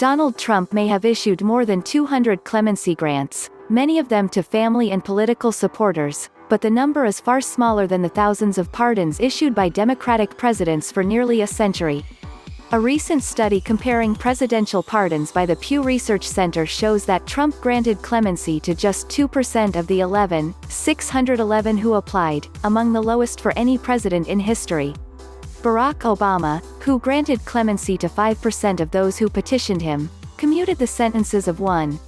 Donald Trump may have issued more than 200 clemency grants, many of them to family and political supporters, but the number is far smaller than the thousands of pardons issued by Democratic presidents for nearly a century. A recent study comparing presidential pardons by the Pew Research Center shows that Trump granted clemency to just 2% of the 611 who applied, among the lowest for any president in history. Barack Obama, who granted clemency to 5% of those who petitioned him, commuted the sentences of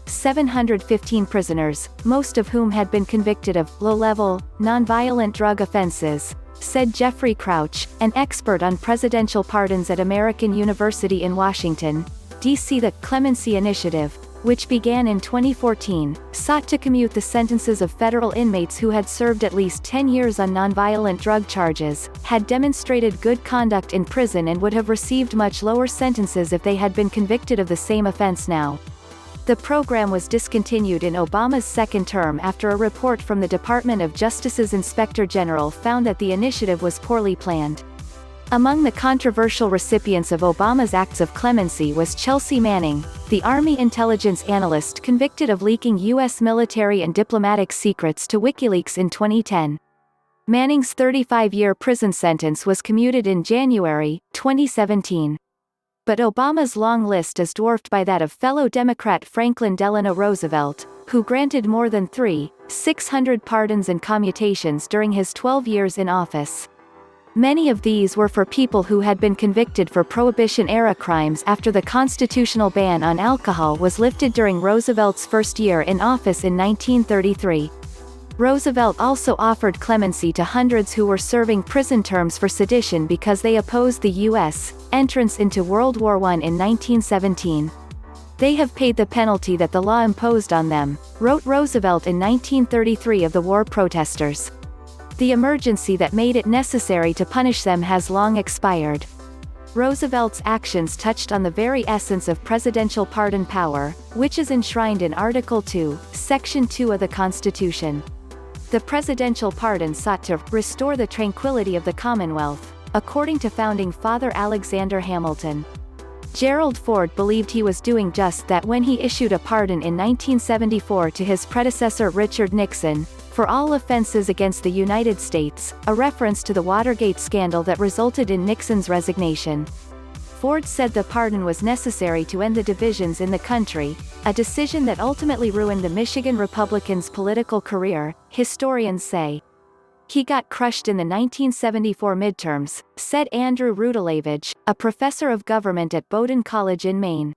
715 prisoners, most of whom had been convicted of low-level, nonviolent drug offenses, said Jeffrey Crouch, an expert on presidential pardons at American University in Washington, D.C. The Clemency Initiative, which began in 2014, sought to commute the sentences of federal inmates who had served at least 10 years on nonviolent drug charges, had demonstrated good conduct in prison and would have received much lower sentences if they had been convicted of the same offense now. The program was discontinued in Obama's second term after a report from the Department of Justice's Inspector General found that the initiative was poorly planned. Among the controversial recipients of Obama's acts of clemency was Chelsea Manning, the Army intelligence analyst convicted of leaking U.S. military and diplomatic secrets to Wikileaks in 2010. Manning's 35-year prison sentence was commuted in January 2017. But Obama's long list is dwarfed by that of fellow Democrat Franklin Delano Roosevelt, who granted more than 600 pardons and commutations during his 12 years in office. Many of these were for people who had been convicted for Prohibition-era crimes after the constitutional ban on alcohol was lifted during Roosevelt's first year in office in 1933. Roosevelt also offered clemency to hundreds who were serving prison terms for sedition because they opposed the U.S. entrance into World War I in 1917. "They have paid the penalty that the law imposed on them," wrote Roosevelt in 1933 of the war protestors. "The emergency that made it necessary to punish them has long expired." Roosevelt's actions touched on the very essence of presidential pardon power, which is enshrined in Article 2, Section 2 of the Constitution. The presidential pardon sought to restore the tranquility of the commonwealth, according to founding father Alexander Hamilton. Gerald Ford believed he was doing just that when he issued a pardon in 1974 to his predecessor Richard Nixon, for all offenses against the United States, a reference to the Watergate scandal that resulted in Nixon's resignation. Ford said the pardon was necessary to end the divisions in the country, a decision that ultimately ruined the Michigan Republican's political career, historians say. "He got crushed in the 1974 midterms," said Andrew Rudalevige, a professor of government at Bowdoin College in Maine.